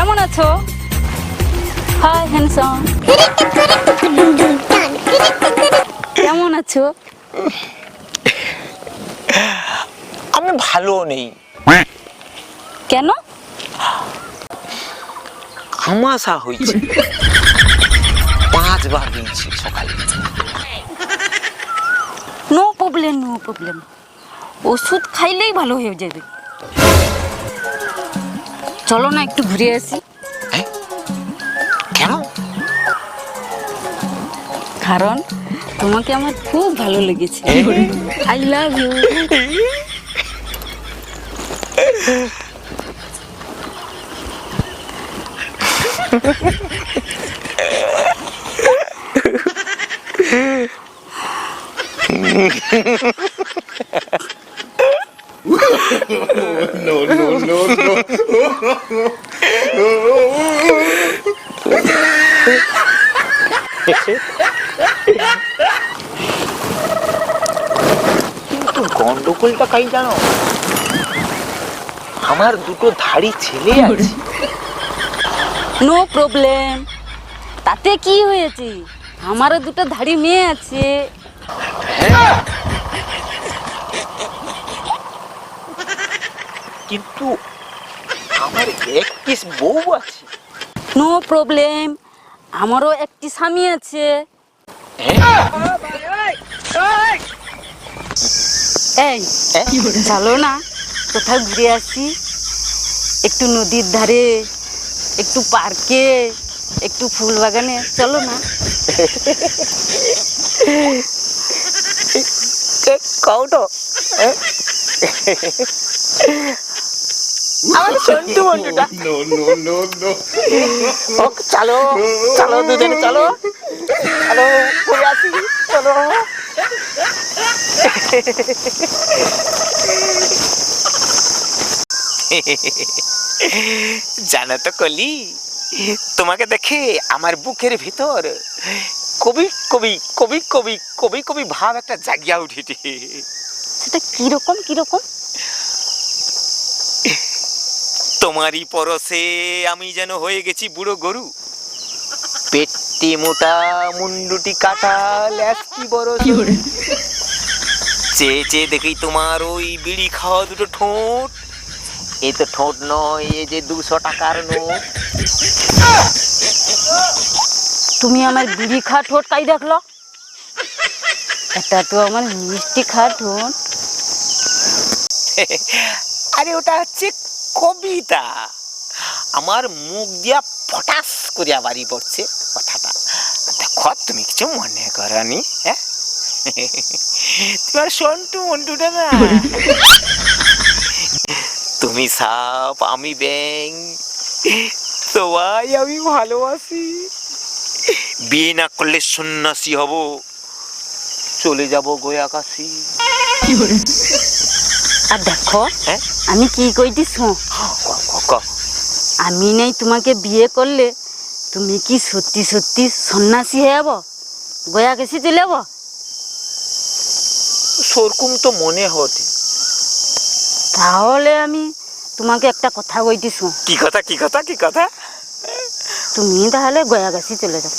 কেমন আছো? High handsome, কেমন আছো? আমি ভালো নেই। কেন? আমাশা হয়েছে, 5 বার হয়েছে সকালে। নো প্রবলেম, নো প্রবলেম, ওষুধ খাইলেই ভালো হয়ে যাবে। চলো না একটু ঘুরে আসি। কেন? কারণ তোমাকে আমার খুব ভালো লেগেছে। I love you. No, no, no, no. কিন্তু গন্ডগোলটা কাই জানো? আমার দুটো ধাড়ি ছেলে আছে। নো প্রবলেম, তাতে কি হয়েছে? আমারও দুটো ধাড়ি মেয়ে আছে। কিন্তু আমার এক পিস বউ আছে। নো প্রবলেম, আমারও একটি স্বামী আছে। এই চলো না কোথাও ঘুরে আসি, একটু নদীর ধারে, একটু পার্কে, একটু ফুল বাগানে, চলো না। কৌটো আমার সন্টু বন্ধুটা। No, no, no, no. চলো চলো দুজনে চলো চলো ঘুরে আসি চলো। জানো তো কলি, তোমাকে দেখে আমার বুকের ভিতর কবি কবি কবি কবি কবি কবি ভাব একটা জাগিয়া উঠেছে। সেটা কিরকম কিরকম? তোমারই পরশে আমি যেন হয়ে গেছি বুড়ো গরু, পেটটি মোটা, মুন্ডুটি কাটা, ল্যাচটি বড়। চেয়ে চেয়ে দেখি তোমার ওই বিড়ি খাওয়া দুটো ঠোঁট। এ তো ঠোঁট নয়, এ যে 200 টাকার নোট। তুমি আমার বিড়ি খা ঠোঁট কাই দেখলো? এটা তো আমার মিষ্টি খা ঠোঁট। আরে ওটা হচ্ছে কবিতা, আমার মুখ দিয়া ফটাস করিয়া বাড়ি পড়ছে কথাটা। দেখো তুমি কিছু মনে করনি? হ্যাঁ, তোমার সন্টু মন্টুটা না, তুমি সাপ আমি ব্যাং, সবাই আমি ভালোবাসি। বিয়ে না করলে সন্ন্যাসী হব, চলে যাব গয়া কাশি। আর দেখো আমি কি কইটি শোন, আমি নেই তোমাকে বিয়ে করলে তুমি কি সত্যি সত্যি সন্ন্যাসী হয়ে যাবো, গয়া গেছি চলে যাবো? সরকুম তো মনে হতে। তাহলে আমি তোমাকে একটা কথা কইটি শোন। কি কথা কি কথা কি কথা? তুমি তাহলে গয়া গেছি চলে যাও।